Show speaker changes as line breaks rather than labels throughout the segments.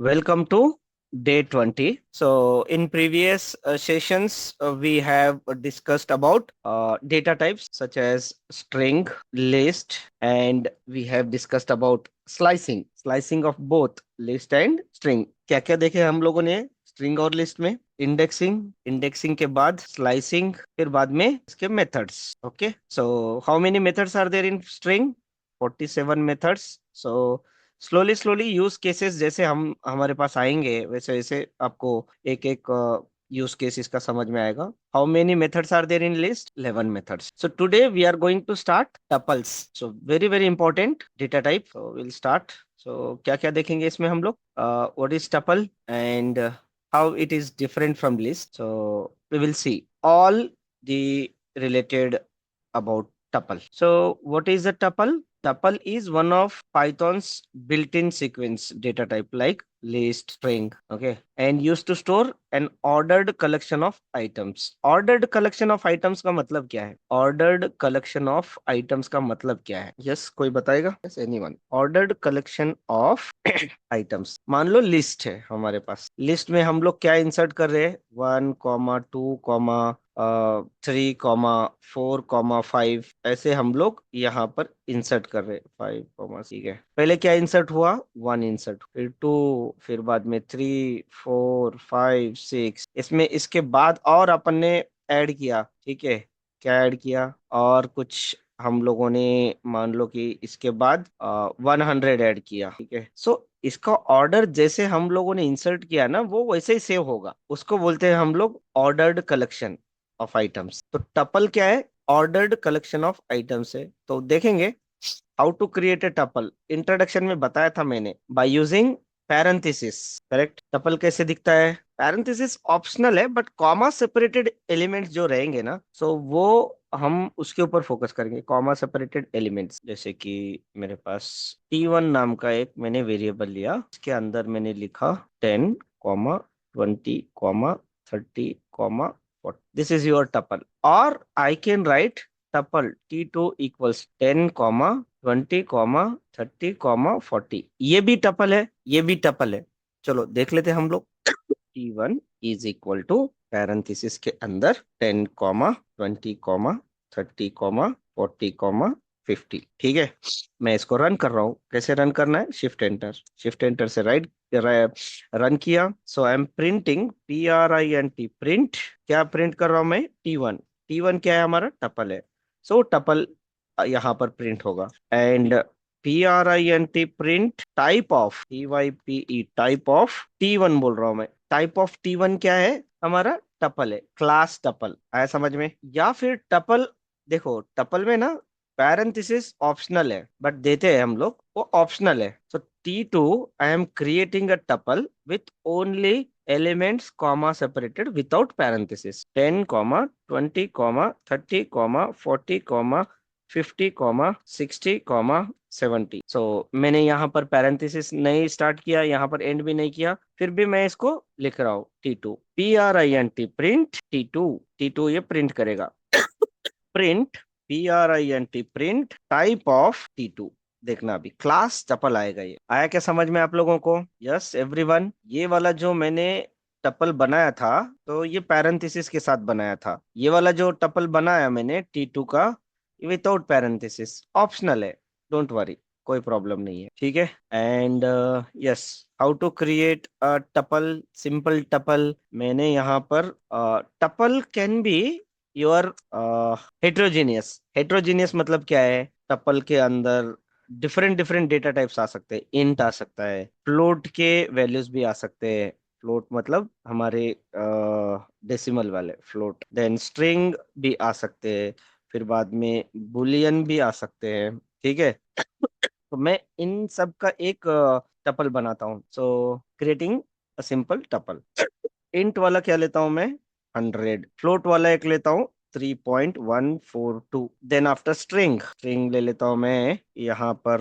Welcome to day 20. So, in previous sessions, we have discussed about data types such as string, list, and we have discussed about slicing of both list and string. क्या क्या देखे हम लोगों ने string और list में? Indexing के बाद स्लाइसिंग, फिर बाद में इसके methods. Okay, so how many methods are there in string? 47 methods. So slowly slowly use cases जैसे हम हमारे पास आएंगे वैसे वैसे आपको एक एक यूज केस इसका समझ में आएगा. How many methods are there in list? 11 methods. So today we are going to start tuples. So very very important data type. So will start. So क्या क्या देखेंगे इसमें हम लोग? What is tuple and how it is different from list. So we will see all the related about tuple. So what is a tuple? Tuple is one of Python's built-in sequence data type like list, string, okay, and used to store an ordered collection of items. Ordered collection of items का मतलब क्या है? Ordered collection of items का मतलब क्या है? Yes, कोई बताएगा? Yes, anyone? Ordered collection of items. मान लो लिस्ट है हमारे पास. लिस्ट में हम लोग क्या इंसर्ट कर रहे हैं? 1, 2, 3, 4, 5 ऐसे हम लोग यहाँ पर इंसर्ट कर रहे हैं. 5, ठीक है. पहले क्या इंसर्ट हुआ? 1 इंसर्ट, फिर 2, फिर बाद में 3, 4, 5, 6. इसमें इसके बाद और अपन ने ऐड किया. ठीक है, क्या ऐड किया? और कुछ हम लोगों ने मान लो कि इसके बाद 100 ऐड किया. ठीक है. सो इसका ऑर्डर जैसे हम लोगों ने इंसर्ट किया ना वो वैसे ही सेव होगा. उसको बोलते हैं हम लोग ऑर्डर्ड कलेक्शन ऑफ आइटम्स. तो टपल क्या है? ऑर्डर्ड कलेक्शन ऑफ आइटम्स है. तो देखेंगे how to create a tuple. Introduction में बताया था मैंने by using parenthesis. Correct. Tuple कैसे दिखता है? पैरेंथेसिस ऑप्शनल है बट कॉमा सेपरेटेड एलिमेंट्स जो रहेंगे ना सो वो हम उसके ऊपर फोकस करेंगे. कॉमा सेपरेटेड एलिमेंट्स जैसे कि मेरे पास T1 नाम का एक मैंने वेरिएबल लिया. इसके अंदर मैंने लिखा 10, 20, 30, 40. This is your tuple. Or I can write tuple T2 equals 10, 20, 30, 40. ये भी टपल है, ये भी टपल है. चलो देख लेते हैं हम लोग. T1 is equal to parenthesis के अंदर 10, 20, 30, 40, 50. ठीक है. मैं इसको रन कर रहा हूँ. कैसे रन करना है? शिफ्ट एंटर से राइट रन किया. So I am printing PRINT print. क्या प्रिंट कर रहा हूं मैं? T1. T1 क्या है? हमारा टपल है. सो टपल यहाँ पर प्रिंट होगा. And PRINT print type of TYPE type of T1 बोल रहा हूं मैं. टाइप ऑफ T1 क्या है? हमारा टपल है. Class tuple. आया समझ में? या फिर टपल, देखो टपल में ना पैरेंथेसिस ऑप्शनल है बट देते हैं हम लोग वो ऑप्शनल है. सो T2 I am creating a tuple with only elements comma separated without parenthesis. 10, 20, 30, 40, 50, 60, 70. सो मैंने यहाँ पर पैरेंथेसिस नहीं स्टार्ट किया, यहाँ पर एंड भी नहीं किया, फिर भी मैं इसको लिख रहा हूँ T2. PRINT print T2. T2 ये प्रिंट करेगा. Print PRINT print type of T2. देखना अभी क्लास टपल आएगा. ये आया क्या समझ में आप लोगों को? Yes everyone. ये वाला जो मैंने टपल बनाया था तो ये पैरेंथेसिस के साथ बनाया था. ये वाला जो टपल बनाया मैंने T2 का विदाउट पैरेंथेसिस ऑप्शनल है. डोंट वरी, कोई प्रॉब्लम नहीं है. ठीक है. And yes, how to create a tuple. Simple tuple मैंने यहाँ पर tuple can be your heterogeneous मतलब क्या है? टपल के अंदर डिफरेंट डिफरेंट डेटा टाइप्स आ सकते हैं. इंट आ सकता है, फ्लोट के वैल्यूज भी आ सकते हैं. फ्लोट मतलब हमारे डेसिमल वाले फ्लोट. देन स्ट्रिंग भी आ सकते हैं, फिर बाद में बुलियन भी आ सकते हैं. ठीक है. तो मैं इन सब का एक टपल बनाता हूँ. सो creating a simple tuple. Int वाला क्या लेता हूं मैं? 100. फ्लोट वाला एक लेता हूँ 3.142. देन आफ्टर स्ट्रिंग ले लेता हूं मैं यहाँ पर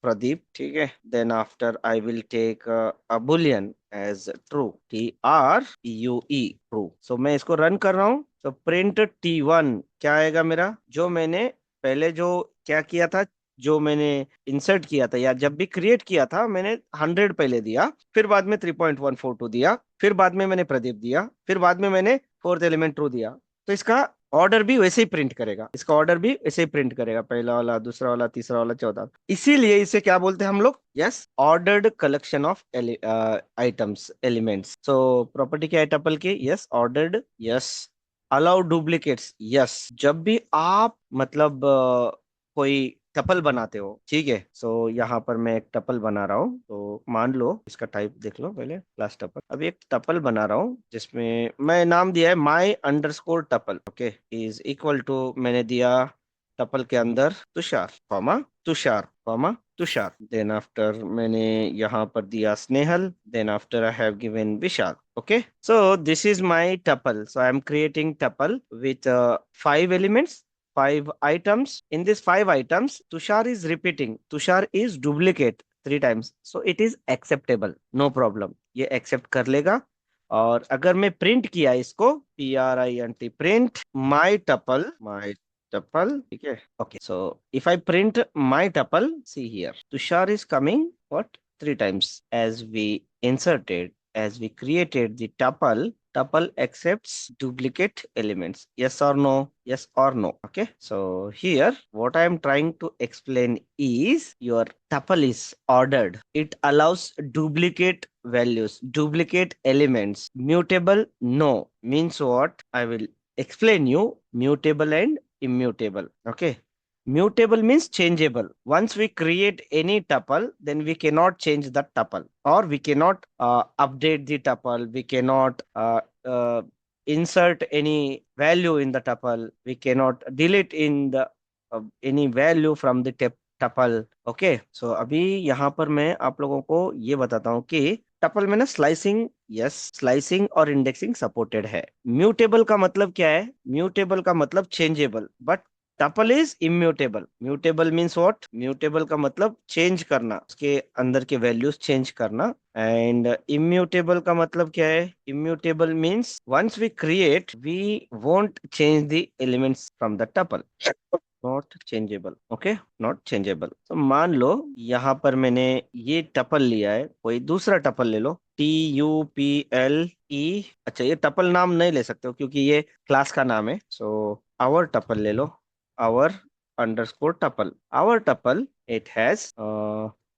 प्रदीप. ठीक है. Then after I will take a boolean as true. TRUE true. So मैं इसको रन कर रहा हूँ. तो प्रिंट T1 क्या आएगा मेरा? जो मैंने पहले जो क्या किया था जो मैंने इंसर्ट किया था या जब भी क्रिएट किया था, मैंने 100 पहले दिया, फिर बाद में 3.142 दिया, फिर बाद में मैंने प्रदीप दिया, फिर बाद में मैंने फोर्थ एलिमेंट ट्रू दिया। तो इसका ऑर्डर भी वैसे ही प्रिंट करेगा, इसका ऑर्डर भी वैसे ही प्रिंट करेगा, पहला वाला, दूसरा वाला, तीसरा वाला, चौथा। इसीलिए इसे क्या बोलते हैं हम लोग? Yes, ordered collection of items, elements. So property क्या है टपल की? Yes, ordered. Yes, allow duplicates. Yes, जब भी आप मतलब कोई टपल बनाते हो, ठीक है। सो यहाँ पर मैं एक टपल बना रहा हूँ, तो मान लो इसका टाइप देख लो पहले, क्लास टपल। अभी एक टपल बना रहा हूँ जिसमें मैं नाम दिया है my underscore tuple, okay, is equal to, मैंने दिया टपल के अंदर Tushar, comma Tushar, comma Tushar. Then after मैंने यहाँ पर दिया Snehal, then after I have given Vishal. Okay, so this is my tuple. So I am creating tuple with 5 elements, 5 items. In these 5 items, Tushar is repeating. Tushar is duplicate 3 times. So it is acceptable. No problem. ये accept कर लेगा। और अगर मैं print किया इसको, print, print my tuple, ठीक है। Okay, so if I print my tuple, see here, Tushar is coming what? 3 times, as we created the tuple accepts duplicate elements. Yes or no? Yes or no? Okay. So here, what I am trying to explain is your tuple is ordered. It allows duplicate values, duplicate elements. Mutable? No. Means what? I will explain you mutable and immutable. Okay. Mutable means changeable. Once we create any tuple, then we cannot change the tuple, or we cannot update the tuple. We cannot insert any value in the tuple. We cannot delete in the any value from the tuple. Okay, so अभी यहाँ पर मैं आप लोगों को ये बताता हूँ कि टपल में ना स्लाइसिंग, यस, स्लाइसिंग और इंडेक्सिंग सपोर्टेड है। म्यूटेबल का मतलब क्या है? म्यूटेबल का मतलब changeable, but tuple is immutable. Mutable means what? Mutable का मतलब चेंज करना, उसके अंदर के वैल्यूज चेंज करना। एंड इम्यूटेबल का मतलब क्या है? Immutable means once we create, we won't change the elements from the tuple. Not changeable, okay, not changeable. तो मान लो यहाँ पर मैंने ये टपल लिया है, कोई दूसरा टपल ले लो, TUPLE। अच्छा, ये टपल नाम नहीं ले सकते हो क्योंकि ये क्लास का नाम है। सो आवर टपल ले लो, our underscore tuple. Our tuple, it has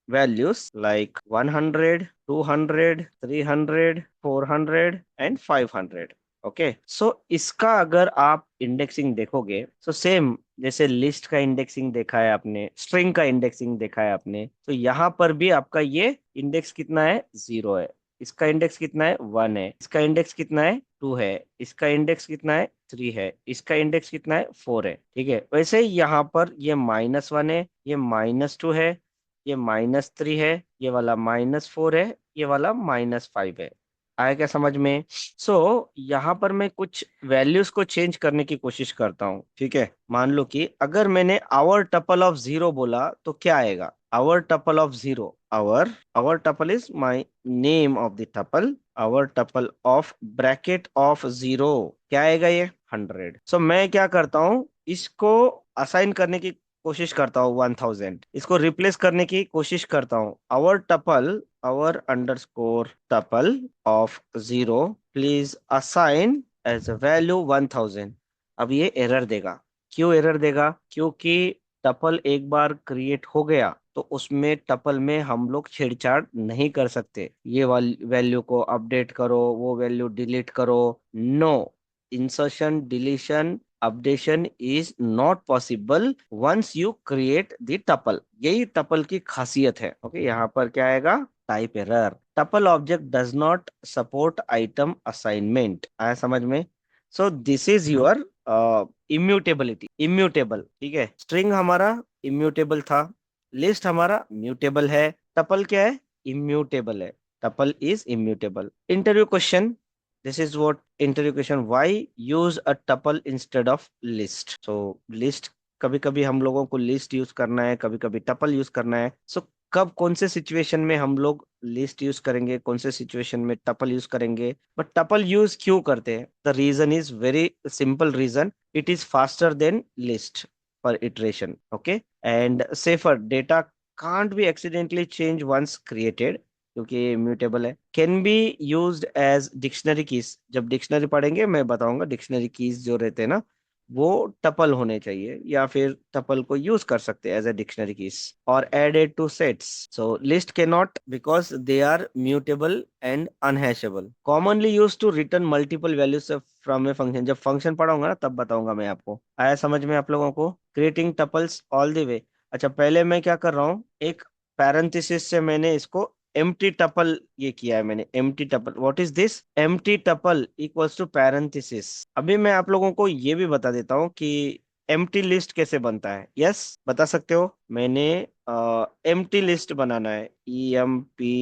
values like 100, 200, 300, 400 and 500। Okay, so इसका अगर आप इंडेक्सिंग देखोगे, सो सेम जैसे लिस्ट का इंडेक्सिंग देखा है आपने, स्ट्रिंग का इंडेक्सिंग देखा है आपने, तो यहाँ पर भी आपका ये इंडेक्स कितना है? 0 है। इसका इंडेक्स कितना है? 1 है। इसका इंडेक्स कितना है? 2 है। इसका इंडेक्स कितना है? 3 है। इसका इंडेक्स कितना है? 4 है। ठीक है, वैसे ही यहाँ पर ये -1 है, ये -2 है, ये -3 है, ये वाला -4 है, ये वाला -5 है। आया क्या समझ में? सो यहाँ पर मैं कुछ वैल्यूज को चेंज करने की कोशिश करता हूँ, ठीक है। मान लो कि अगर मैंने आवर टपल ऑफ 0 बोला तो क्या आएगा? Our tuple of 0, our our tuple is my name of the tuple, our tuple of bracket of 0, क्या आएगा? ये 100। सो मैं क्या करता हूँ, इसको असाइन करने की कोशिश करता हूँ 1000, इसको रिप्लेस करने की कोशिश करता हूँ। Our tuple, our underscore tuple of 0, please assign as a value 1000। अब ये एरर देगा। क्यों एरर देगा? क्योंकि टपल एक बार क्रिएट हो गया तो उसमें टपल में हम लोग छेड़छाड़ नहीं कर सकते। ये वैल्यू को अपडेट करो, वो वैल्यू डिलीट करो, no. Insertion, deletion, updation is not possible once you create the tuple. यही टपल की खासियत है। ओके, यहाँ पर क्या आएगा? Type error. Tuple object does not support item assignment. आया समझ में? So this is your immutability, immutable, ठीक है। स्ट्रिंग हमारा इम्यूटेबल था, लिस्ट हमारा म्यूटेबल है, टपल क्या है? इम्यूटेबल है। Tuple is immutable. Interview question, this is what interview question, why use a tuple instead of list? So list, कभी कभी हम लोगों को लिस्ट यूज करना है, कभी कभी टपल यूज करना है। सो कब कौन से सिचुएशन में हम लोग लिस्ट यूज करेंगे, कौन से सिचुएशन में टपल यूज करेंगे? बट टपल यूज क्यों करते हैं? The reason is very simple reason, it is faster than list. per iteration. Okay, and safer data can't be accidentally changed once created, क्योंकि ये इम्यूटेबल है. Can be used as dictionary keys. जब dictionary पढ़ेंगे मैं बताऊंगा dictionary keys जो रहते हैं ना, वो टपल होने चाहिए, या फिर टपल को यूज कर सकते हैं एज ए डिक्शनरी कीज. और added to sets. So list के not because they are mutable and unhashable. Commonly used to return multiple values from a function. जब फंक्शन पढ़ाऊंगा ना तब बताऊंगा मैं आपको. आया समझ में आप लोगों को? Creating tuples all the way. अच्छा, पहले मैं क्या कर रहा हूँ, एक पैरेंथेसिस से मैंने इसको एम्प्टी टपल ये किया है मैंने. Empty tuple, what is this? Empty tuple equals to parenthesis. अभी मैं आप लोगों को ये भी बता देता हूँ कि एम्प्टी लिस्ट कैसे बनता है. यस, बता सकते हो. मैंने एम्प्टी लिस्ट बनाना है. EMPTY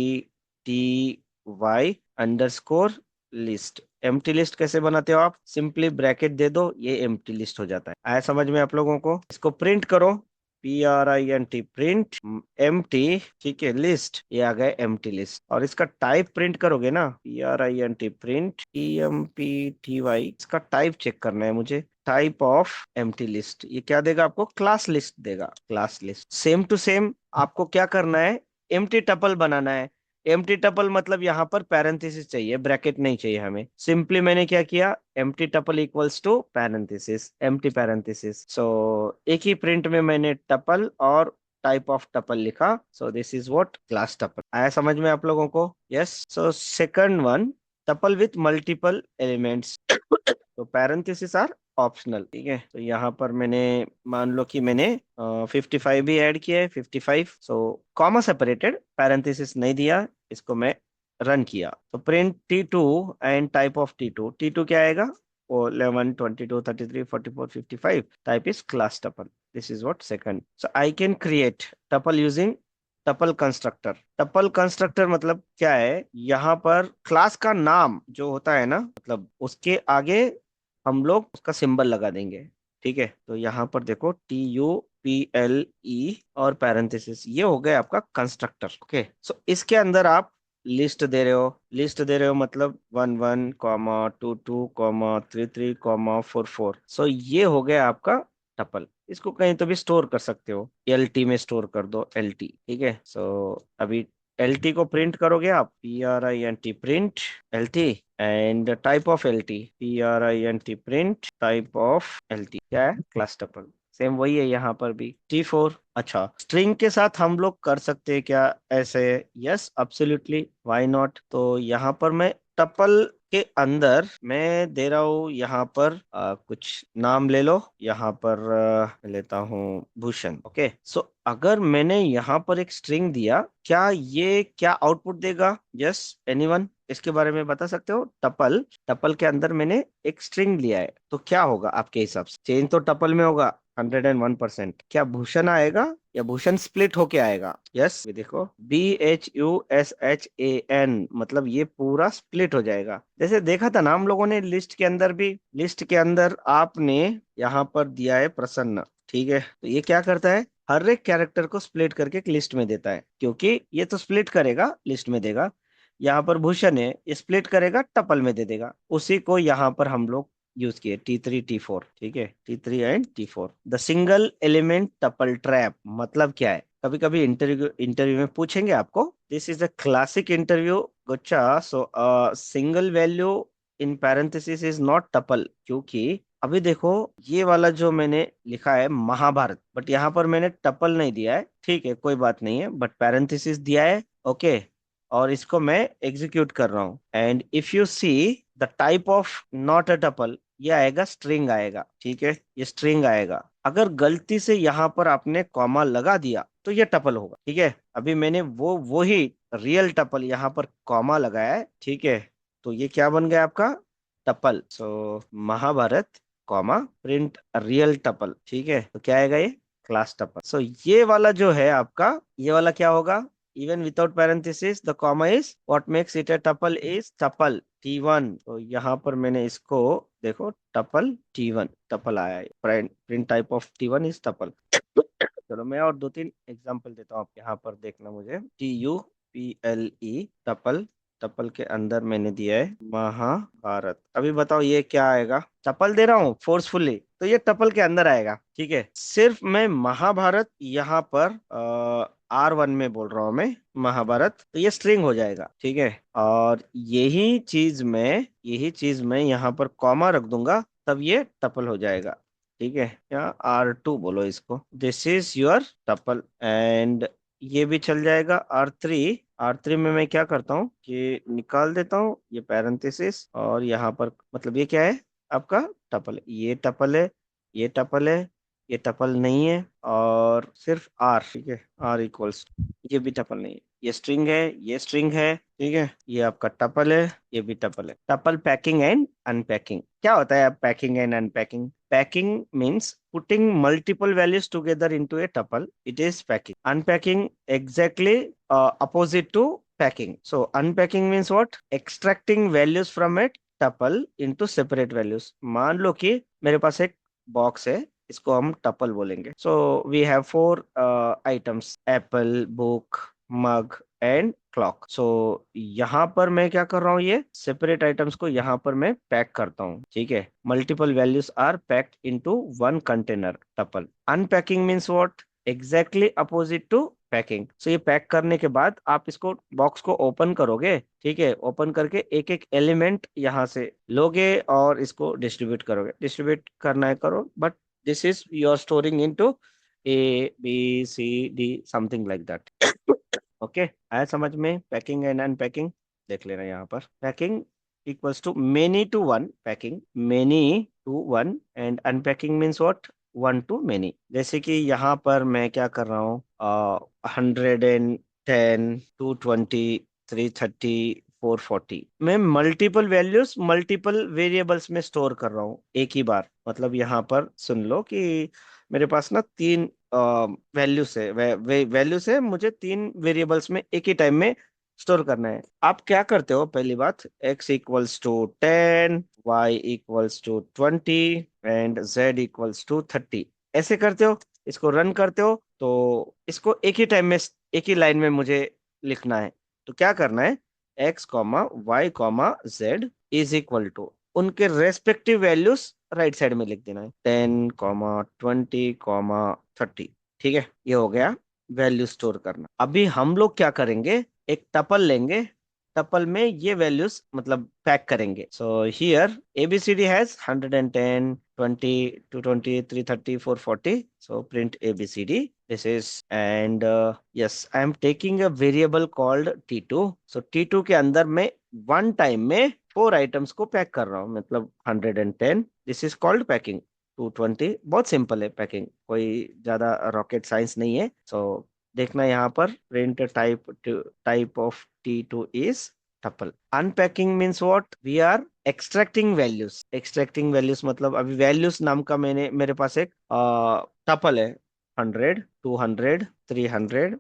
list. एम्प्टी लिस्ट कैसे बनाते हो आप? सिंपली ब्रैकेट दे दो, ये एम्प्टी लिस्ट हो जाता है. आया समझ में आप लोगों को? इसको प्रिंट करो. PRINT, print empty. ठीक है, लिस्ट, ये आ गया एम्प्टी लिस्ट. और इसका टाइप प्रिंट करोगे ना, PRINT, प्रिंट EMPTY. इसका टाइप चेक करना है मुझे. टाइप ऑफ एम्प्टी लिस्ट, ये क्या देगा आपको? क्लास लिस्ट देगा. Class list. Same to same आपको क्या करना है? एम्प्टी टपल बनाना है. एम्प्टी टपल मतलब यहाँ पर पैरेंथेसिस चाहिए, ब्रैकेट नहीं चाहिए हमें. सिंपली मैंने क्या किया, empty tuple equals to parenthesis, empty parenthesis. So एक ही प्रिंट में मैंने टपल और टाइप ऑफ टपल लिखा. सो this is what? Class tuple. आया समझ में आप लोगों को? Yes. So second one, tuple with multiple elements. तो पैरेंथेसिस आर ऑप्शनल. ठीक है, तो यहाँ पर मैंने मान लो कि मैंने 55 भी ऐड किया है. 55. सो कॉमा सेपरेटेड, पैरेंथेसिस नहीं दिया. इसको मैं रन किया तो print T2 and type of T2. T2 क्या आएगा? वो 11, 22, 33, 44, 55. Type is class tuple. This is what? Second. So I can create tuple using tuple constructor. Tuple constructor मतलब क्या है? यहाँ पर क्लास का नाम जो होता है ना, मतलब उसके आगे हम लोग उसका सिंबल लगा देंगे. ठीक है, तो यहाँ पर देखो TUPLE और पैरेंथेसिस, ये हो गया आपका कंस्ट्रक्टर. ओके, सो इसके अंदर आप लिस्ट दे रहे हो. लिस्ट दे रहे हो मतलब 11, 22, 33, 44. सो ये हो गया आपका टपल. इसको कहीं तो भी स्टोर कर सकते हो. LT में स्टोर कर दो, LT. ठीक है, सो अभी LT को प्रिंट करोगे आप. PRINT, print LT. And type of LT, PRINT, print type of LT. क्या है? Class tuple. सेम वही है यहाँ पर भी. T4. अच्छा, स्ट्रिंग के साथ हम लोग कर सकते हैं क्या ऐसे? Yes, absolutely, why not. तो यहाँ पर मैं टपल के अंदर मैं दे रहा हूँ यहाँ पर कुछ नाम ले लो. यहाँ पर लेता हूँ भूषण. ओके, सो अगर मैंने यहाँ पर एक स्ट्रिंग दिया, क्या ये क्या आउटपुट देगा? यस, एनीवन इसके बारे में बता सकते हो? टपल, टपल के अंदर मैंने एक स्ट्रिंग लिया है, तो क्या होगा आपके हिसाब से? चेंज तो टपल में होगा 101%. क्या भूषण आएगा या भूषण स्प्लिट होके आएगा? यस, ये देखो BHUSHAN, मतलब ये पूरा स्प्लिट हो जाएगा. जैसे देखा था ना हम लोगों ने लिस्ट के अंदर भी. लिस्ट के अंदर आपने यहाँ पर दिया है प्रसन्न. ठीक है, तो ये क्या करता है? हर एक कैरेक्टर को स्प्लिट करके एक लिस्ट में देता है, क्योंकि ये तो स्प्लिट करेगा लिस्ट में देगा. यहाँ पर भूषण है, ये स्प्लिट करेगा टपल में दे देगा. उसी को यहाँ पर हम लोग यूज किए, T3, T4. ठीक है, T3 and T4. The single element tuple trap मतलब क्या है? कभी कभी इंटरव्यू इंटरव्यू में पूछेंगे आपको. This is a classic interview गोचा. So single value in parenthesis is not tuple, क्योंकि अभी देखो ये वाला जो मैंने लिखा है महाभारत, बट यहाँ पर मैंने टपल नहीं दिया है. ठीक है, कोई बात नहीं है, बट पैरेंथेसिस दिया है. ओके, और इसको मैं एग्जीक्यूट कर रहा हूँ. And if you see the type of not a tuple, ये आएगा स्ट्रिंग आएगा. ठीक है, ये स्ट्रिंग आएगा. अगर गलती से यहाँ पर आपने कॉमा लगा दिया तो ये टपल होगा. ठीक है, अभी मैंने वो ही रियल टपल यहाँ पर कॉमा लगाया है. ठीक है, तो ये क्या बन गया आपका? Tuple. So Mahabharat comma print real tuple. ठीक है, तो क्या आएगा? ये क्लास टपल. सो ये वाला जो है आपका, ये वाला क्या होगा? Even without parenthesis, the comma is what makes it a tuple is tuple T1. तो यहाँ पर मैंने इसको देखो tuple T1, tuple आया है. print type of T1 is tuple. चलो मैं और दो तीन एग्जांपल देता हूँ आप यहाँ पर देखना मुझे. TUPLE tuple. टपल के अंदर मैंने दिया है महाभारत. अभी बताओ ये क्या आएगा? टपल दे रहा हूँ फोर्सफुली, तो तो ये टपल के अंदर आएगा, ठीक है। सिर्फ मैं महाभारत यहाँ पर R1 में बोल रहा हूँ मैं, महाभारत, तो ये स्ट्रिंग हो जाएगा, ठीक है। और यही चीज मैं यहाँ पर कॉमा रख दूंगा, तब ये टपल हो जाएगा, ठीक है। या R2 बोलो इसको, this is your tuple. And ये भी चल जाएगा R3 में मैं क्या करता हूँ कि निकाल देता हूँ ये पैरेंथेसिस, और यहाँ पर मतलब ये क्या है आपका टपल, ये टपल है, ये टपल है, ये टपल नहीं है, और सिर्फ R, ठीक है। R इक्वल्स, ये भी टपल नहीं है, ये स्ट्रिंग है, ये स्ट्रिंग है, ठीक है। ये आपका टपल है, ये भी टपल है। टपल पैकिंग एंड अनपैकिंग क्या होता है? Packing and unpacking, packing means putting multiple values together into a tuple, it is packing. Unpacking exactly opposite to packing. So unpacking means what? Extracting values from a tuple into separate values. मान लो कि मेरे पास एक box है, इसको हम tuple बोलेंगे। So we have 4 items, apple, book, mug and clock. So यहाँ पर मैं क्या कर रहा हूँ, ये सेपरेट आइटम्स को यहाँ पर मैं पैक करता हूँ, ठीक है। Multiple values are packed into one container, tuple. Unpacking means what? Exactly opposite to packing. So ये पैक करने के बाद आप इसको बॉक्स को ओपन करोगे, ठीक है। ओपन करके एक एक एलिमेंट यहाँ से लोगे और इसको डिस्ट्रीब्यूट करोगे। डिस्ट्रीब्यूट करना है करो, but this is your storing into A B C D something like that. Okay, आया समझ में? पैकिंग एंड अनपैकिंग देख लेना। यहाँ पर packing equals to many to one, packing many to one, and unpacking means what? One to many. जैसे कि यहाँ पर मैं क्या कर रहा हूँ, 110, 220, 330, 440 मैं मल्टीपल वैल्यूज मल्टीपल वेरिएबल्स में स्टोर कर रहा हूँ एक ही बार। मतलब यहाँ पर सुन लो कि मेरे पास ना 3 वैल्यूज है, वैल्यूज है, मुझे 3 वेरिएबल्स में एक ही टाइम में स्टोर करना है। आप क्या करते हो? पहली बात, x equals to 10, y equals to 20 and z equals to 30, ऐसे करते हो। इसको रन करते हो तो इसको एक ही टाइम में, एक ही लाइन में मुझे लिखना है। तो क्या करना है, x comma y comma z is equal to उनके रेस्पेक्टिव वैल्यूज राइट साइड में लिख देना है, 10, 20, 30, ठीक है। ये हो गया वैल्यू स्टोर करना। अभी हम लोग क्या करेंगे, एक टपल लेंगे, टपल में ये वैल्यूज मतलब पैक करेंगे। So here A B C D has 110, 20, 220, 330, 440, so print abcd, this is, and yes, I am taking a variable called t2। so t2 के अंदर मैं वन टाइम में 4 आइटम्स को पैक कर रहा हूँ, मतलब 110, दिस इज कॉल्ड पैकिंग। 220 बहुत सिंपल है पैकिंग, कोई ज्यादा रॉकेट साइंस नहीं है। सो देखना यहाँ पर print type of T2 is tuple। Unpacking means what? We are extracting values. Extracting values मतलब अभी वैल्यूज नाम का मेरे पास एक टपल है, 100, 200, 300,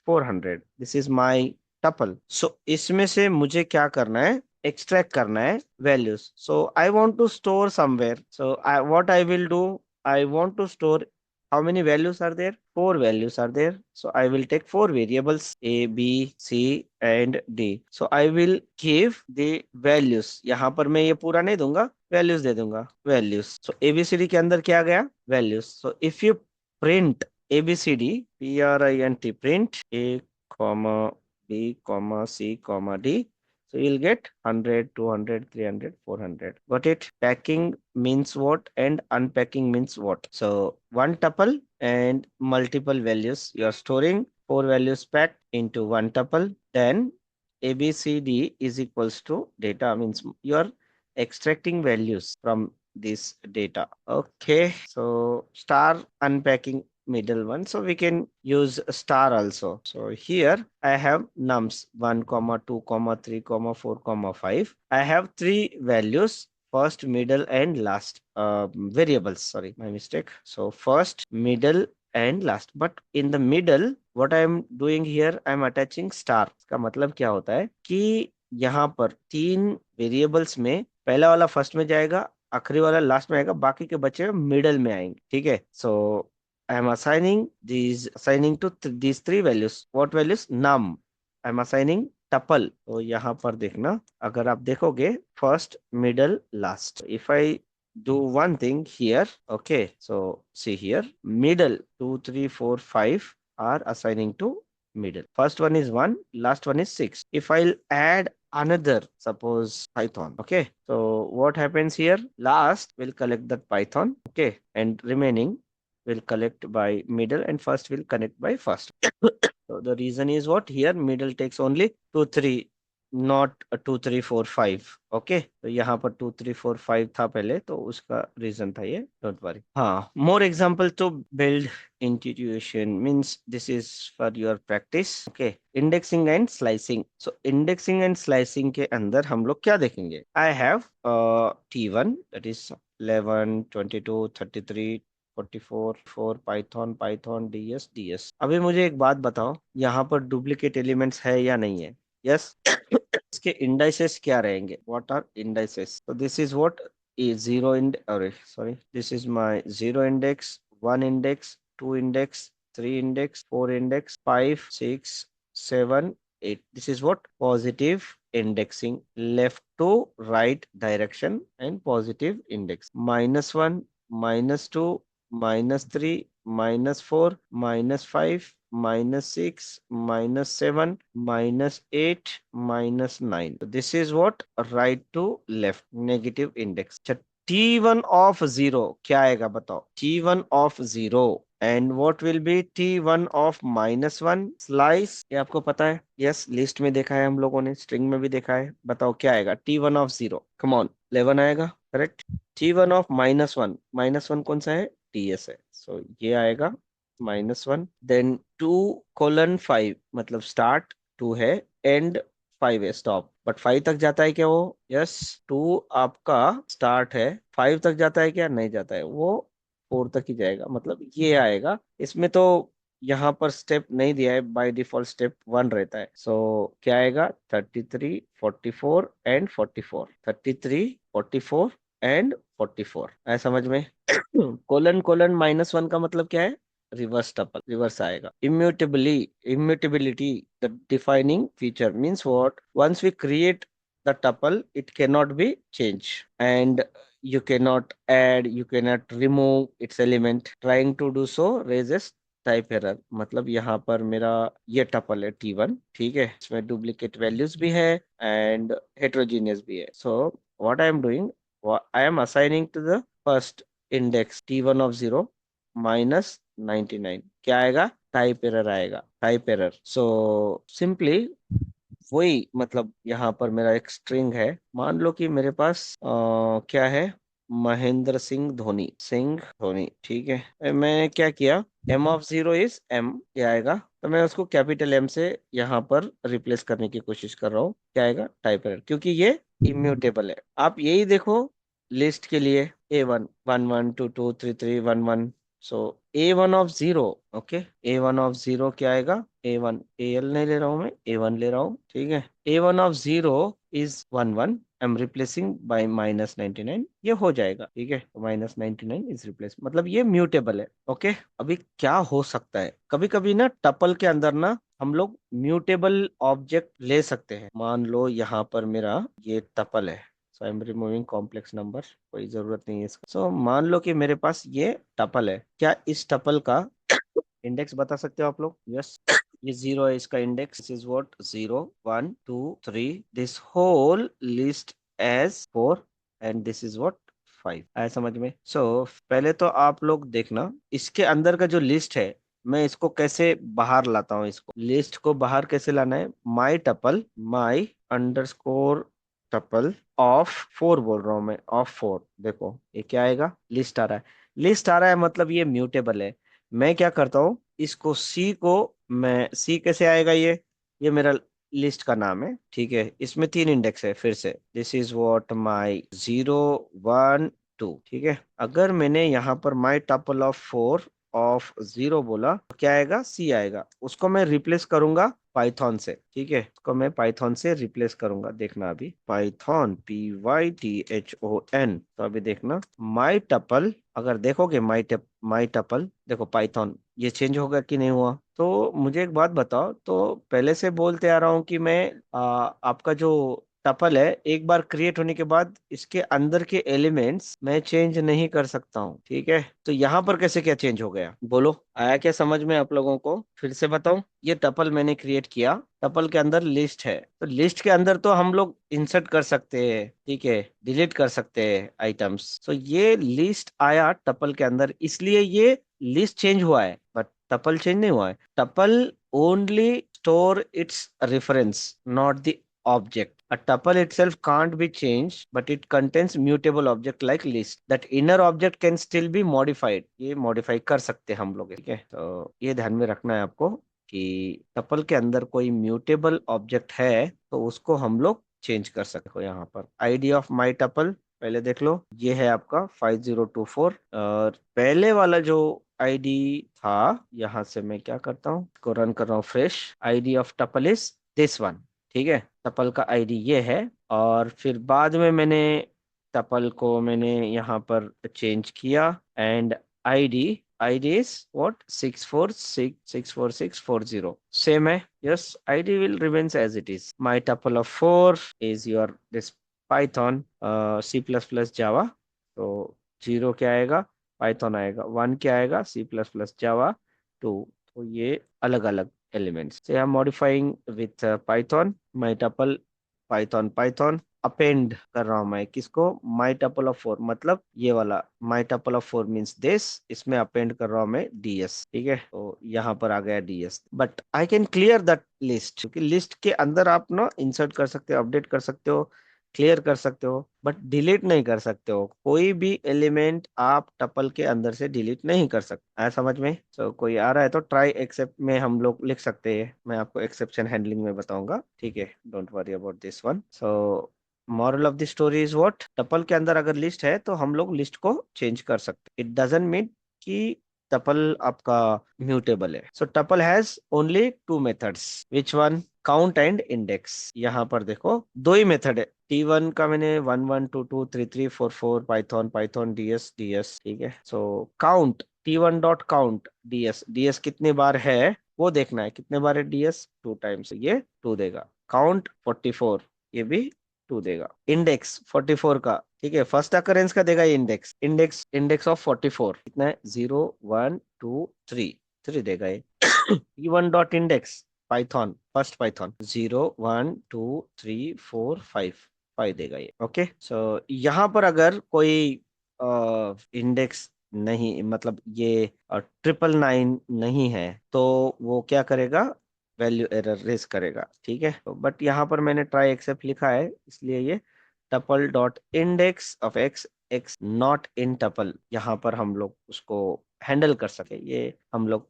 400, this is my tuple. So इसमें से मुझे क्या करना है, एक्सट्रैक्ट करना है values. So I want to store somewhere, so I what I will do, I want to store, how many values are there? 4 values are there. So I will take 4 variables A, B, C and D. So I will give the values। यहाँ पर मैं ये पूरा नहीं दूंगा, values दे दूंगा, values। So ABCD के अंदर क्या गया? values। So if you print ABCD, print, print A, B, C, D, so you'll get 100, 200, 300, 400. Got it? Packing means what and unpacking means what? So one tuple and multiple values. You are storing 4 values packed into one tuple. Then ABCD is equals to data, means you are extracting values from this data. Okay. So star unpacking middle one, so we can use star also. So here I have nums 1 comma 2 comma 3 comma 4 comma 5. I have 3 values, first, middle and last, variables, sorry, my mistake. So first, middle and last, but in the middle what I am doing here, I am attaching star। इसका मतलब क्या होता है कि यहाँ पर 3 variables में पहला वाला फर्स्ट में जाएगा, आखिरी वाला लास्ट में आएगा, बाकी के बचे मिडल में आएंगे, ठीक है। सो I am assigning to these 3 values. What values? Num. I am assigning tuple। तो यहाँ पर देखना, अगर आप देखोगे first, middle, last, if I do one thing here. Okay, so see here, middle 2, 3, 4, 5 are assigning to middle. First one is 1, last one is 6. If I'll add another, suppose Python. Okay, so what happens here? Last will collect that Python. Okay, and remaining will collect by middle, and first will connect by first. So the reason is what? Here middle takes only 2, 3, not 2, 3, 4, 5. Okay, तो यहाँ पर 2, 3, 4, 5 था पहले, तो उसका reason था ये, don't worry. हाँ, more example to build intuition means this is for your practice. Okay, indexing and slicing. So indexing and slicing के अंदर हम लोग क्या देखेंगे? I have T1 that is 11, 22, 33, 44, 4 Python Python ds ds. अभी मुझे एक बात बताओ, यहाँ पर डुप्लीकेट एलिमेंट्स है या नहीं है? यस. इसके इंडाइसेस क्या रहेंगे? What are indices? तो this is what is zero अरे sorry, this is my zero index, one index, two index, three index, four index, five, six, seven, eight. This is what? Positive indexing, left to right direction and positive index. -1, -2, -3, -4, -5, -6, -7, -8, -9. So this is what? Right to left, negative index. T1 of 0 क्या आएगा बताओ? T1 of 0 and what will be T1 of -1 slice? ये आपको पता है? Yes, list में देखा है हम लोगों ने, स्ट्रिंग में भी देखा है. बताओ क्या आएगा? T1 of 0, कम ऑन, 11 आएगा. करेक्ट. T1 of -1, -1 कौन सा है? TS है. सो ये आएगा -1. देन 2:5 मतलब स्टार्ट 2 है, एंड 5 है, स्टॉप. बट 5 तक जाता है क्या वो? यस, 2 आपका स्टार्ट है, 5 तक जाता है क्या? नहीं जाता है, वो 4 तक ही जाएगा. मतलब ये आएगा. इसमें तो यहाँ पर स्टेप नहीं दिया है, बाय डिफॉल्ट स्टेप 1 रहता है. सो क्या आएगा? 33, 44 एंड 44. 33, 44 एंड 44. आया समझ में? कोलन कोलन -1 का मतलब क्या है? रिवर्स टपल, रिवर्स आएगा. Immutability, the defining feature means what? Once we create the tuple, it cannot be changed, and you cannot add, you cannot remove its element. Trying to do so raises type error. मतलब यहाँ पर मेरा ये tuple है T1, ठीक है, इसमें duplicate values भी है एंड हेट्रोजीनियस भी है. So what I am doing, I am assigning to the first index T1 of 0 -99. क्या आएगा? टाइप एरर आएगा, टाइप एरर. सो सिंपली वही, मतलब यहाँ पर मेरा एक स्ट्रिंग है. मान लो कि मेरे पास क्या है? महेंद्र सिंह धोनी, सिंह धोनी, ठीक है. मैंने क्या किया? M of 0 इज M, क्या आएगा? तो मैं उसको कैपिटल M से यहाँ पर रिप्लेस करने की कोशिश कर रहा हूँ. क्या आएगा? टाइप एरर, क्योंकि ये इम्यूटेबल है. आप यही देखो लिस्ट के लिए, A1 11 22 33 11. So A1 of 0, okay, A1 of 0 क्या आएगा? A1, AL नहीं ले रहा हूं मैं, A1 ले रहा हूँ, ठीक है. A1 of 0 is 11. I am replacing by -99. ये हो जाएगा, ठीक है. -99 इज रिप्लेस, मतलब ये म्यूटेबल है. ओके, अभी क्या हो सकता है? कभी कभी ना टपल के अंदर ना हम लोग म्यूटेबल ऑब्जेक्ट ले सकते हैं. मान लो यहाँ पर मेरा ये टपल है, so I am removing complex number, कोई जरूरत नहीं है इसका. सो मान लो कि मेरे पास ये टपल है. क्या इस टपल का इंडेक्स बता सकते हो आप लोग? यस, ये 0 है इसका index. This is what? 0, 1, 2, 3. This whole list as 4 and this is what? 5. आया समझ में? सो पहले तो आप लोग देखना इसके अंदर का जो लिस्ट है, मैं इसको कैसे बाहर लाता हूँ. इसको लिस्ट को बाहर कैसे लाना है? My tuple, my underscore tuple of 4 बोल रहा हूँ मैं, ऑफ 4. देखो ये क्या आएगा? लिस्ट आ रहा है. लिस्ट आ रहा है मतलब ये म्यूटेबल है. मैं क्या करता हूँ, इसको C को, मैं C कैसे आएगा? ये मेरा लिस्ट का नाम है, ठीक है. इसमें 3 इंडेक्स है. फिर से दिस इज व्हाट? माई 0, 1, 2, ठीक है. अगर मैंने यहाँ पर माई टपल ऑफ 4 ऑफ 0 बोला तो क्या आएगा? C आएगा. उसको मैं रिप्लेस करूंगा पाइथन से, ठीक है. इसको मैं पाइथन से रिप्लेस करूंगा. देखना अभी, पाइथन PYTHON. तो अभी देखना माई टपल, अगर देखोगे माई टपल, देखो पाइथन, ये चेंज होगा कि नहीं हुआ? तो मुझे एक बात बताओ, तो पहले से बोलते आ रहा हूँ कि मैं आपका जो टपल है, एक बार क्रिएट होने के बाद इसके अंदर के एलिमेंट्स मैं चेंज नहीं कर सकता हूँ, ठीक है। तो यहाँ पर कैसे क्या चेंज हो गया, बोलो, आया क्या समझ में आप लोगों को? फिर से बताऊं, ये टपल मैंने क्रिएट किया, टपल के अंदर लिस्ट है, तो लिस्ट के अंदर तो हम लोग इंसर्ट कर सकते हैं, ठीक है, डिलीट कर सकते हैं आइटम्स। तो ये लिस्ट आया टपल के अंदर, इसलिए ये लिस्ट चेंज हुआ है, बट टपल चेंज नहीं हुआ है। Tuple only store it's reference, not the object. A tuple itself can't be changed, but it contains mutable object like list. That inner object can still be modified. ये modify कर सकते हैं हम लोग, ठीक है। तो ये ध्यान में रखना है आपको कि टपल के अंदर कोई म्यूटेबल ऑब्जेक्ट है तो उसको हम लोग चेंज कर सकते हो। यहाँ पर आईडी ऑफ माई टपल पहले देख लो, ये है आपका 5024, और पहले वाला जो आईडी था, यहाँ से मैं क्या करता हूँ, इसको रन कर रहा हूँ fresh. ID of tuple is this one, ठीक है, टपल का आईडी ये है। और फिर बाद में मैंने टपल को मैंने यहाँ पर चेंज किया, and ID ID is what, 646 64640 same है। Yes, ID will remains as it is. My tuple of 4 is your this Python C++ Java. तो 0 क्या आएगा, पाइथन आएगा, 1 क्या आएगा, C++ जावा 2। तो ये अलग अलग एलिमेंट्स से हम modifying with Python. My tuple Python Python append कर रहा हूं मैं किसको, माई टपल ऑफ 4, मतलब ये वाला माई टपल ऑफ 4 मीन्स दिस, इसमें अपेंड कर रहा हूं मैं DS, ठीक है। तो यहाँ पर आ गया DS, but I can clear that list, क्योंकि लिस्ट के अंदर आप ना इंसर्ट कर सकते हो, अपडेट कर सकते हो, क्लियर कर सकते हो, बट डिलीट नहीं कर सकते हो। कोई भी एलिमेंट आप टपल के अंदर से डिलीट नहीं कर सकते। आया समझ में? तो कोई आ रहा है तो ट्राई एक्सेप्ट में हम लोग लिख सकते हैं, मैं आपको एक्सेप्शन हैंडलिंग में बताऊंगा, ठीक है, don't worry about this one. So moral of the story is what, tuple के अंदर अगर लिस्ट है तो हम लोग लिस्ट को चेंज कर सकते, इट डजंट मीन कि टपल आपका म्यूटेबल है। So tuple has only two methods, which one, count and index. यहाँ पर देखो दो ही मेथड है, T1 का मैंने 11223344 पाइथन पाइथन DS, ठीक है। So count T1 dot count DS कितने बार है वो देखना है, कितने बार है DS, 2 टाइम्स, ये 2 देगा। काउंट 44, ये भी 2 देगा। इंडेक्स 44 का, ठीक है, फर्स्ट अकरेंस का देगा ये इंडेक्स, इंडेक्स ऑफ 44 कितना है, 0 1 2 3 देगा ये। T1 dot index Python, first Python 0 1 2 3 4 5 देगा ये, ओके। सो यहाँ पर अगर कोई इंडेक्स नहीं, मतलब ये 999 नहीं है, तो वो क्या करेगा, वैल्यू एरर रेस करेगा, ठीक है। तो बट यहाँ पर मैंने ट्राई एक्सेप्ट लिखा है, इसलिए ये tuple dot index of x x not in tuple, यहाँ पर हम लोग उसको हैंडल कर सके, ये हम लोग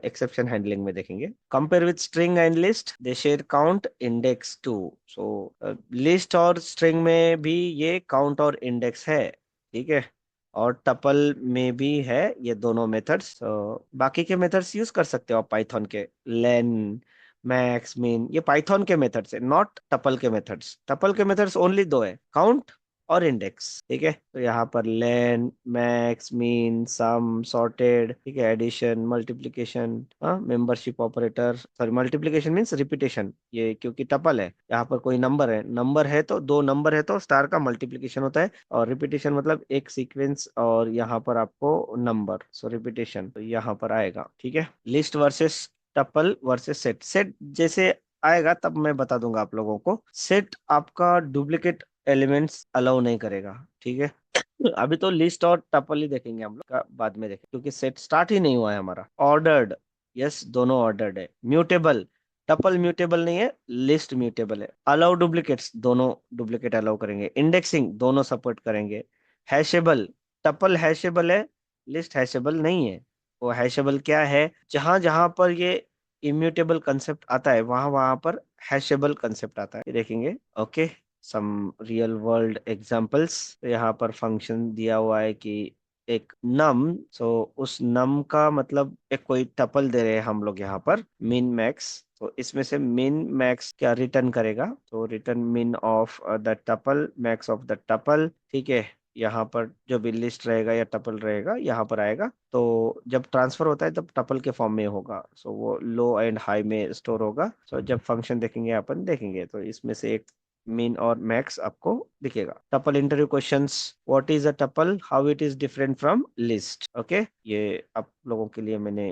एक्सेप्शन हैंडलिंग में देखेंगे। Compare with string and list, they share count index two. So list और स्ट्रिंग में भी ये काउंट और इंडेक्स है, ठीक है, और टपल में भी है, ये दोनों मेथड्स। बाकी के मेथड्स यूज कर सकते हो आप पाइथन के, लेन मैक्स मीन, ये पाइथन के मेथड्स है, नॉट टपल के मेथड्स। टपल के मेथड्स ओनली दो है, काउंट और इंडेक्स, ठीक है। तो यहाँ पर len max mean sum sorted, ठीक है, addition multiplication, membership operator, sorry multiplication means repetition, ये क्योंकि टपल है, यहाँ पर कोई नंबर है तो दो नंबर है तो स्टार का मल्टीप्लीकेशन होता है, और रिपीटेशन मतलब एक सीक्वेंस और यहाँ पर आपको नंबर, सो रिपीटेशन तो यहाँ पर आएगा, ठीक है। List versus tuple versus set, set जैसे आएगा तब मैं बता दूंगा आप लोगों को। सेट आपका डुप्लीकेट एलिमेंट्स अलाउ नहीं करेगा, ठीक है। अभी तो लिस्ट और टपल ही देखेंगे हम लोग का, बाद में देखेंगे, क्योंकि सेट स्टार्ट ही नहीं हुआ है हमारा। ऑर्डर्ड, यस, दोनों ऑर्डर्ड है। म्यूटेबल, टपल म्यूटेबल नहीं है, लिस्ट म्यूटेबल है। अलाउ डुप्लीकेट्स, दोनों डुप्लीकेट अलाउ करेंगे। इंडेक्सिंग, दोनों सपोर्ट करेंगे। हैशेबल, टपल हैशेबल है, लिस्ट हैशेबल नहीं है। वो हैशेबल क्या है, जहां जहां पर ये इम्यूटेबल कंसेप्ट आता है वहां वहां पर हैशेबल कंसेप्ट आता है, ये देखेंगे, okay. Some real world examples, यहाँ पर फंक्शन दिया हुआ है कि एक नम, सो उस नम का मतलब एक कोई टपल दे रहे हैं हम लोग यहाँ पर, मिन मैक्स, तो इसमें से मिन मैक्स क्या रिटर्न करेगा, तो रिटर्न मिन of the tuple max of the tuple, ठीक है। यहाँ पर जो भी लिस्ट रहेगा या टपल रहेगा यहाँ पर आएगा, तो जब ट्रांसफर होता है तब टपल के फॉर्म में होगा, सो वो लो एंड हाई में स्टोर होगा। सो जब फंक्शन देखेंगे अपन देखेंगे, तो इसमें से एक मीन और मैक्स आपको दिखेगा। Tuple interview questions, what is a tuple, how it is different from list. Okay, ये आप लोगों के लिए मैंने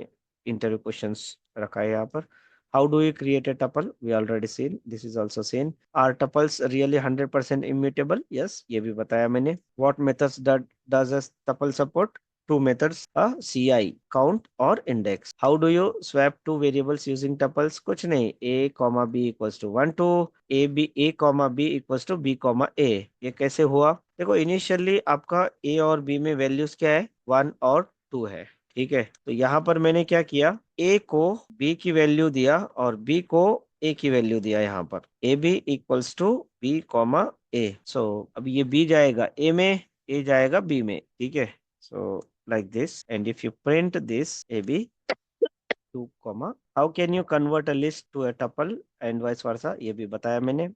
इंटरव्यू क्वेश्चंस रखा है यहाँ पर। How do you create a tuple? We already seen. This is also seen. Are tuples really 100% immutable? Yes, ये भी बताया मैंने. What methods does a tuple support? Two methods, a CI, count और index. How do you swap two variables using tuples? कुछ नहीं, a, b equals to 1 2 a b a, b equals to b, a. ये कैसे हुआ? देखो, initially आपका a और b में वैल्यूज क्या है? 1 और 2 है। ठीक है, तो यहाँ पर मैंने क्या किया, a को b की वैल्यू दिया और b को a की वैल्यू दिया। यहाँ पर A B equals to b comma a। So अब ये b जाएगा a में, a जाएगा b में। ठीक है, सो like this, and if you print this ab 2 comma, how can you convert a list to a tuple and vice versa, ये भी बताया मैंने।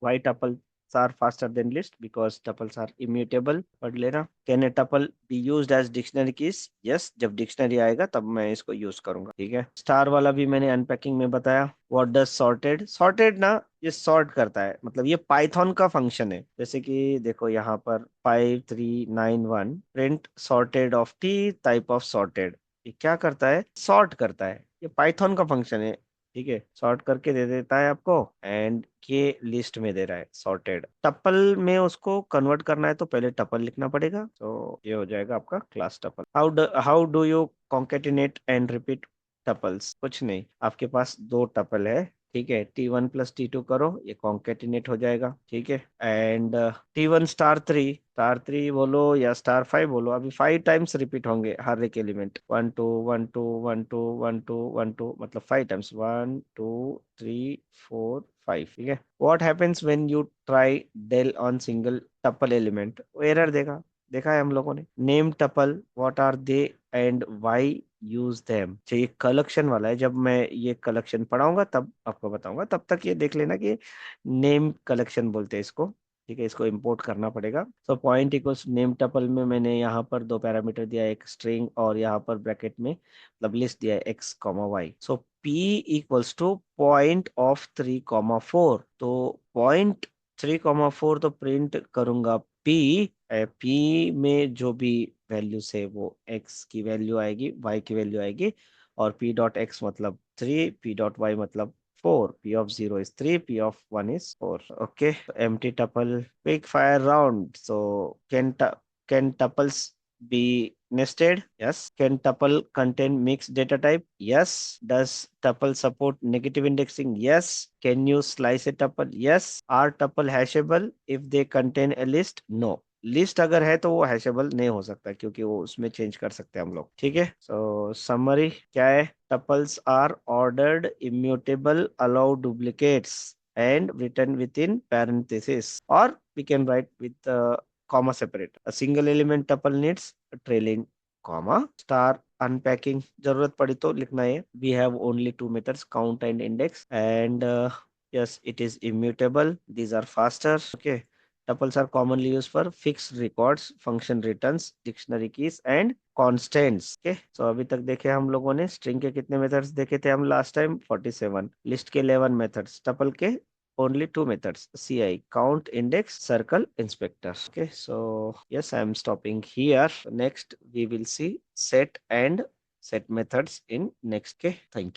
why tuples are faster than list? Because tuples are immutable। पढ़ लेना। Can a tuple be used as dictionary keys? Yes, जब dictionary आएगा तब मैं इसको यूज करूंगा। ठीक है, स्टार वाला भी मैंने अनपैकिंग में बताया। What does sorted? Sorted ना, ये सॉर्ट करता है, मतलब ये पाइथन का फंक्शन है। जैसे कि देखो यहाँ पर 5391 print sorted of T type of sorted, ये क्या करता है? सॉर्ट करता है। ये पाइथन का फंक्शन है। ठीक है, सॉर्ट करके दे देता है आपको, एंड ये लिस्ट में दे रहा है सॉर्टेड। टपल में उसको कन्वर्ट करना है तो पहले टपल लिखना पड़ेगा, तो ये हो जाएगा आपका class tuple. How do you concatenate and repeat tuples? कुछ नहीं, आपके पास दो टपल है। ठीक है, T1 प्लस T2 करो, ये कॉन्केटिनेट हो जाएगा। ठीक है, एंड T1 स्टार थ्री बोलो या स्टार 5 बोलो, अभी 5 टाइम्स रिपीट होंगे हर एक एलिमेंट। 1 2 1 2 1 2 1 2 1 2, मतलब 5 टाइम्स, 1 2 3 4 5। ठीक है, what happens when you try del on single tuple element? Error देगा, देखा है हम लोगों ने। Name tuple, what are they and why use them. ये कलेक्शन वाला है, जब मैं ये कलेक्शन पढ़ाऊंगा तब आपको बताऊंगा, तब तक ये देख लेना कि नेम कलेक्शन बोलते हैं इसको। ठीक है, इसको इंपोर्ट करना पड़ेगा। तो पॉइंट इक्वल्स नेम टपल में मैंने यहाँ पर दो पैरामीटर दिया, एक स्ट्रिंग और यहाँ पर ब्रैकेट में मतलब लिस्ट दिया है x comma y। So p equals two point of 3,4। तो पॉइंट 3,4 तो प्रिंट करूंगा p। p में जो भी वैल्यूज है वो x की वैल्यू आएगी, y की वैल्यू आएगी, और p डॉट x मतलब 3, p डॉट y मतलब 4, p of 0 is 3, p of 1 is 4। Okay, empty tuple, quick fire round. So can tuples be nested? Yes. Can tuple contain mixed data type? Yes. Does tuple support negative indexing? Yes. Can you slice a tuple? Yes. Are tuple hashable if they contain a list? No। List अगर है तो वो हैशेबल नहीं हो सकता, क्योंकि वो उसमें चेंज कर सकते हैं हम लोग। ठीक है, सो समरी क्या है? Tuples are ordered, immutable, allow duplicates and written within parenthesis, or we can write with comma separate. A single element tuple needs a trailing comma। star unpacking, जरूरत पड़ी तो लिखना है। We have only two methods, count and index, and yes, it is immutable. These are faster. Okay, tuples are commonly used for fixed records, function returns, dictionary keys and constants। okay, so अभी तक देखे हम लोगों ने string के कितने methods देखे थे हम लास्ट टाइम? 47। लिस्ट के 11 मेथड्स, टपल के only two methods, CI, count, index, circle, inspector। okay, so yes, I am stopping here. Next we will see set and set methods in next। okay, thank you।